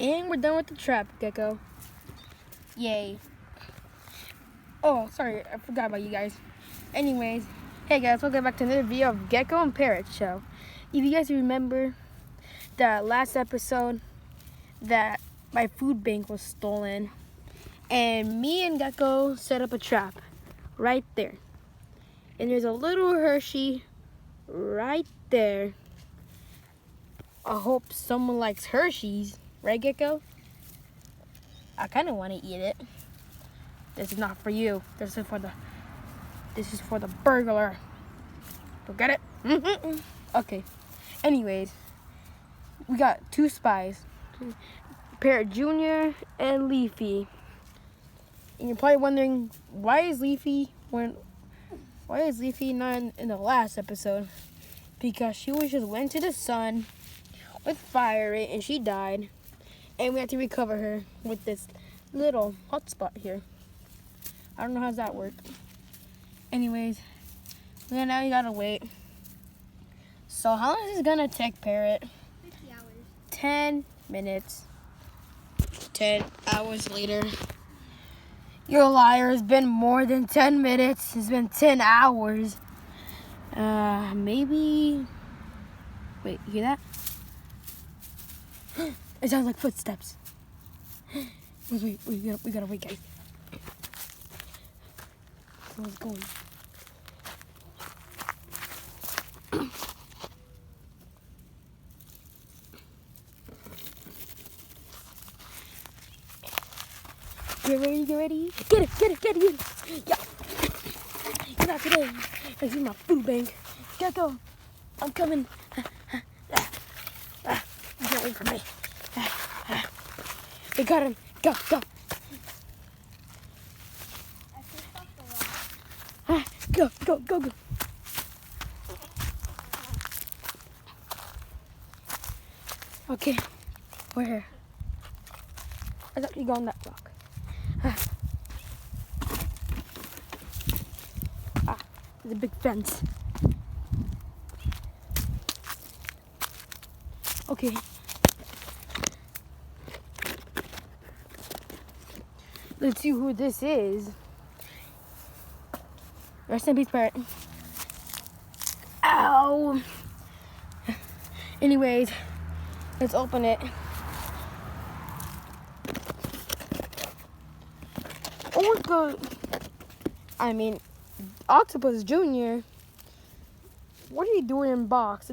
And we're done with the trap, Gecko. Yay. Oh, sorry, I forgot about you guys. Anyways, hey guys, welcome back to another video of Gecko and Parrot Show. If you guys remember the last episode that my food bank was stolen, and me and Gecko set up a trap right there. And there's a little Hershey right there. I hope someone likes Hershey's. Right, Gecko? I kind of want to eat it. This is not for you. This is for the burglar. Go get it? Okay. Anyways, we got two spies. Parrot Jr. and Leafy. And you're probably wondering, why is Leafy not in the last episode? Because she just went to the sun with fire and she died. And we have to recover her with this little hotspot here. I don't know how that works. Anyways, now you gotta wait. So how long is this gonna take, Parrot? 50 hours. 10 minutes. 10 hours later. You're a liar. It's been more than 10 minutes. It's been 10 hours. Maybe. Wait, you hear that? It sounds like footsteps. Wait, we gotta wait, guys. Someone's going. Get ready. Get it. Yeah. Not today. I see my food bank. Gecko, I'm coming. You can't wait for me. We got him. Go. Go. Okay, we're here. I thought you go on that block. There's a big fence. Okay. Let's see who this is. Rest in peace, Parrot. Ow! Anyways, let's open it. Octopus Jr. What are you doing in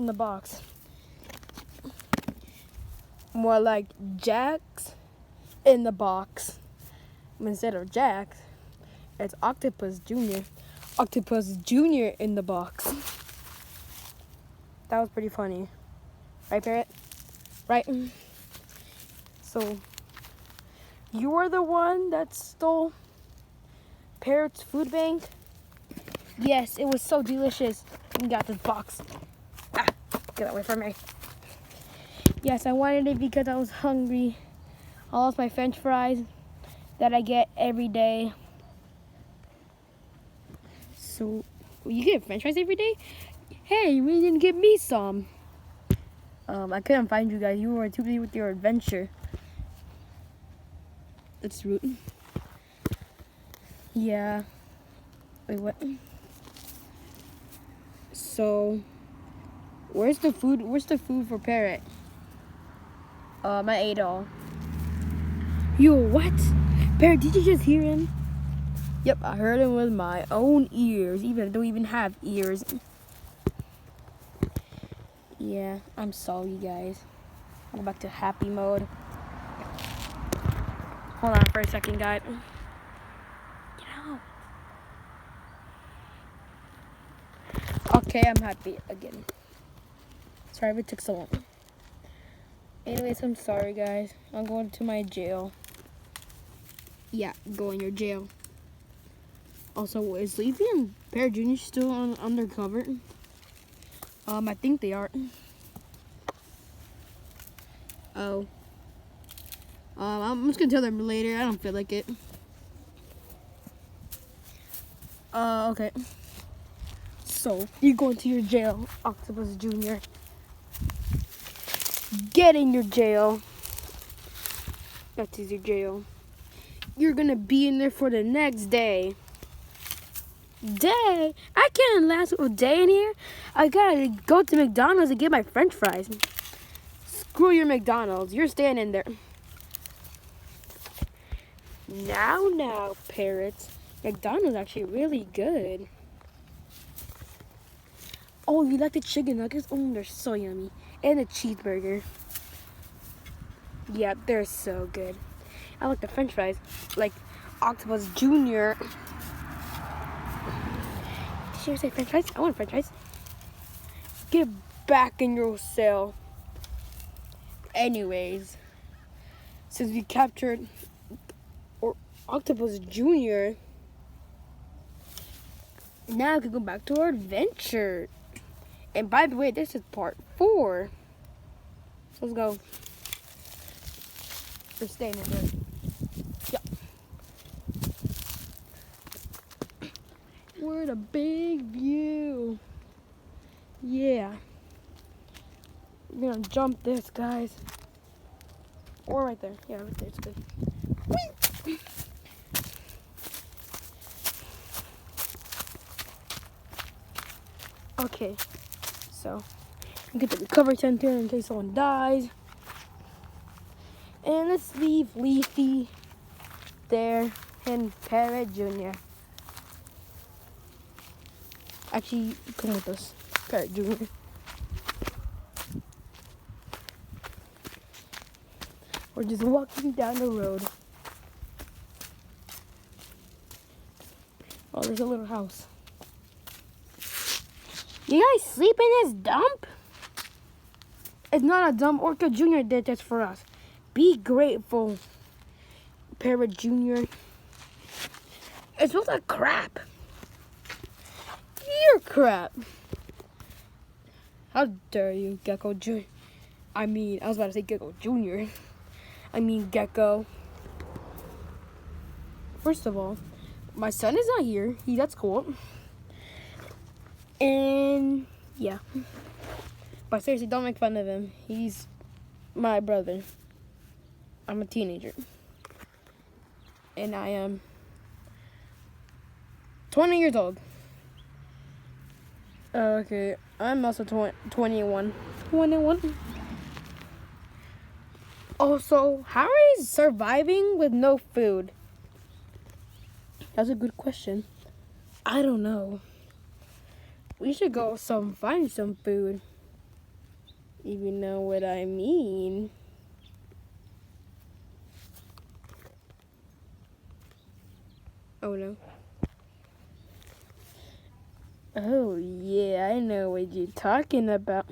the box? More like Jack's in the box. Instead of Jack, it's Octopus Jr. Octopus Jr. in the box. That was pretty funny. Right, Parrot? Right? So, you were the one that stole Parrot's food bank? Yes, it was so delicious. You got this box. Get away from me. Yes, I wanted it because I was hungry. I lost my French fries that I get every day. So, you get French fries every day? Hey, you really didn't give me some. I couldn't find you guys. You were too busy with your adventure. That's rude. Yeah. Wait, what? So, where's the food? Where's the food for Parrot? I ate all. Yo, what? Parrot, did you just hear him? Yep, I heard him with my own ears. Even I don't even have ears. Yeah, I'm sorry, guys. I'm back to happy mode. Hold on for a second, guys. Get out. Okay, I'm happy again. Sorry if it took so long. Anyways, I'm sorry, guys. I'm going to my jail. Yeah, go in your jail. Also, is Leafy and Parrot Jr. still undercover? I think they are. Oh. I'm just gonna tell them later. I don't feel like it. Okay. So, you're going to your jail, Octopus Jr. Get in your jail. That's easy, jail. You're gonna be in there for the next day. Day? I can't last a day in here. I gotta go to McDonald's and get my French fries. Screw your McDonald's. You're staying in there. Now, parrots. McDonald's actually really good. Oh, you like the chicken nuggets? Oh, they're so yummy. And the cheeseburger. Yeah, they're so good. I like the French fries. Like Octopus Jr. Did you say French fries? I want French fries. Get back in your cell. Anyways, since we captured Octopus Jr., now we can go back to our adventure. And by the way, this is part 4. So let's go. We're staying in there. Yep. We're at a big view. Yeah. We're gonna jump this, guys. Or right there. Yeah, right there. It's good. Whee! Okay. So, get the recovery center in case someone dies. And let's leave Leafy there and Parrot Jr. Actually, come with us, Parrot Jr. We're just walking down the road. Oh, there's a little house. You guys sleep in this dump? It's not a dump. Orca Jr. did this for us. Be grateful, Parrot Jr. It smells like crap. You're crap. How dare you, Gecko Jr. I was about to say Gecko Jr. I mean Gecko. First of all, my son is not here. That's cool. And yeah. But seriously, don't make fun of him. He's my brother. I'm a teenager. And I am 20 years old. Okay, I'm also 21. 21. Also, how are you surviving with no food? That's a good question. I don't know. We should go find some food. If you know what I mean. Oh no. Oh yeah, I know what you're talking about.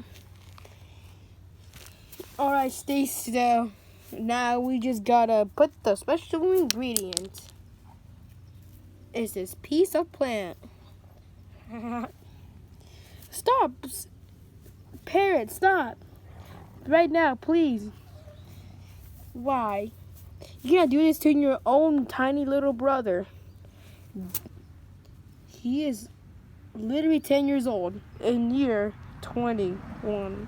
Alright, stay still. Now we just gotta put the special ingredients. It's this piece of plant. Stop! Parrot, stop! Right now, please. Why? You cannot do this to your own tiny little brother. He is literally 10 years old and you're 21.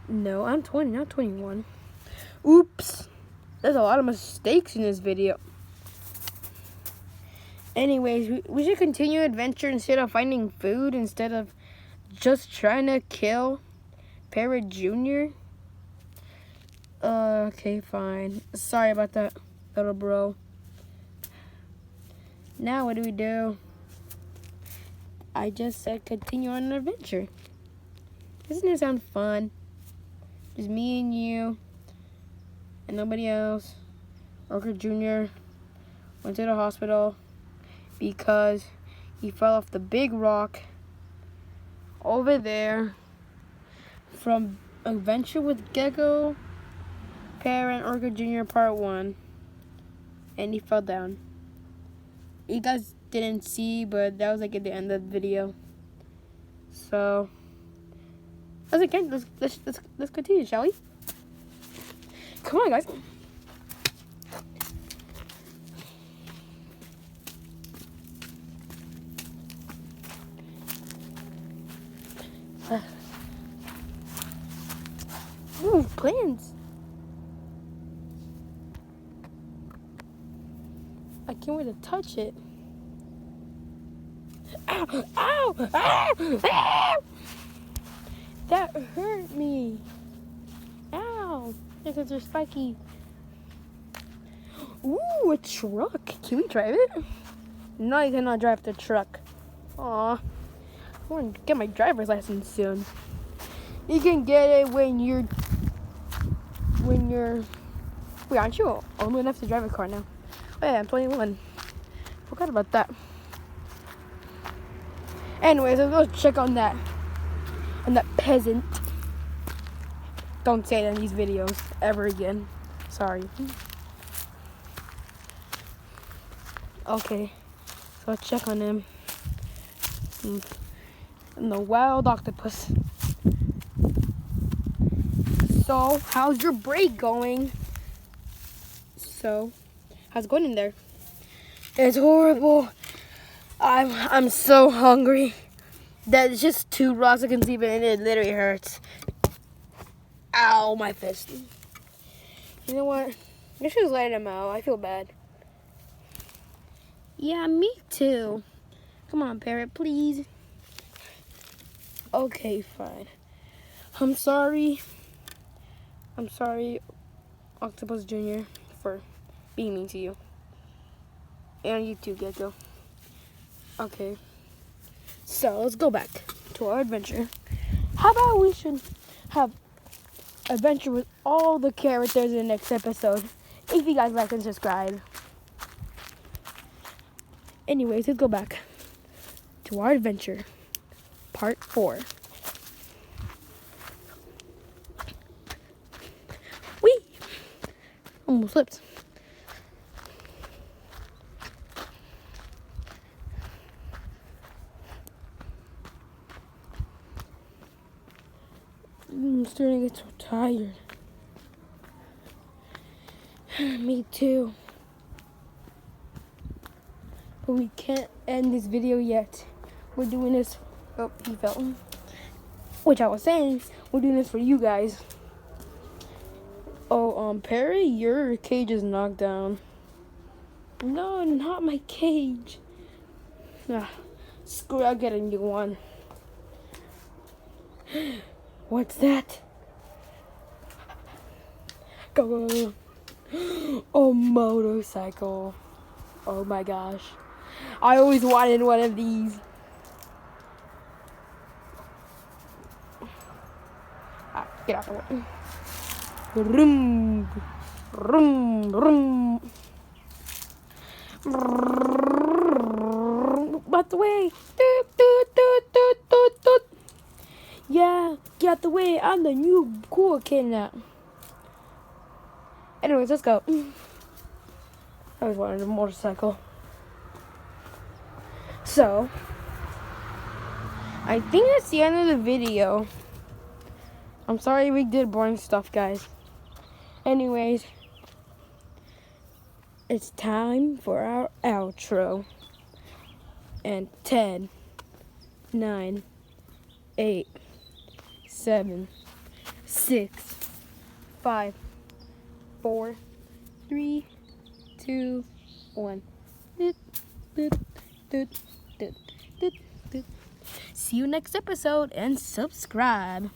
No, I'm 20, not 21. Oops. There's a lot of mistakes in this video. Anyways, we should continue adventure instead of finding food, instead of just trying to kill Parrot Jr. Okay, fine. Sorry about that, little bro. Now what do? I just said continue on an adventure. Doesn't it sound fun? Just me and you and nobody else. Orca Jr. went to the hospital because he fell off the big rock over there from Adventure with Gecko, Parrot, Orca Jr. Part 1. And he fell down. You guys didn't see, but that was like at the end of the video. So let's continue, shall we? Come on, guys. Ooh, plants. I can't wait to touch it. Ow! Ow! Ow! Ow! That hurt me. Ow! Because they're spiky. Ooh, a truck. Can we drive it? No, you cannot drive the truck. Aw. I want to get my driver's license soon. You can get it when you're... Wait, aren't you old enough to drive a car now? Oh yeah, I'm 21. Forgot about that. Anyways, let's go check on that. On that peasant. Don't say that in these videos ever again. Sorry. Okay, so let's check on him. And the wild octopus. So, how's your break going? So, how's it going in there? It's horrible. I'm so hungry. That's just 2 rocks I can see, but it literally hurts. Ow, my fist. You know what? I should just let him out. I feel bad. Yeah, me too. Come on, parrot, please. Okay, fine. I'm sorry, Octopus Jr., for being mean to you. And you too, Gecko. Okay. So, let's go back to our adventure. How about we should have adventure with all the characters in the next episode? If you guys like and subscribe. Anyways, let's go back to our adventure. Part 4. Whee! Almost slipped. I'm starting to get so tired. Me too. But we can't end this video yet. We're doing this. Oh, he fell. Which I was saying, we're doing this for you guys. Oh, Perry, your cage is knocked down. No, not my cage. Screw it, I'll get a new one. What's that? Go, go, go. Oh, motorcycle. Oh my gosh. I always wanted one of these. Get out of the way. Vroom, vroom, vroom. Out the way. Doot, doot, doot, doot, doot, doot. Yeah, get out the way. I'm the new cool kid now. Anyways, let's go. I always wanted a motorcycle. So, I think that's the end of the video. I'm sorry we did boring stuff, guys. Anyways, it's time for our outro. And 10, 9, 8, 7, 6, 5, 4, 3, 2, 1. See you next episode and subscribe.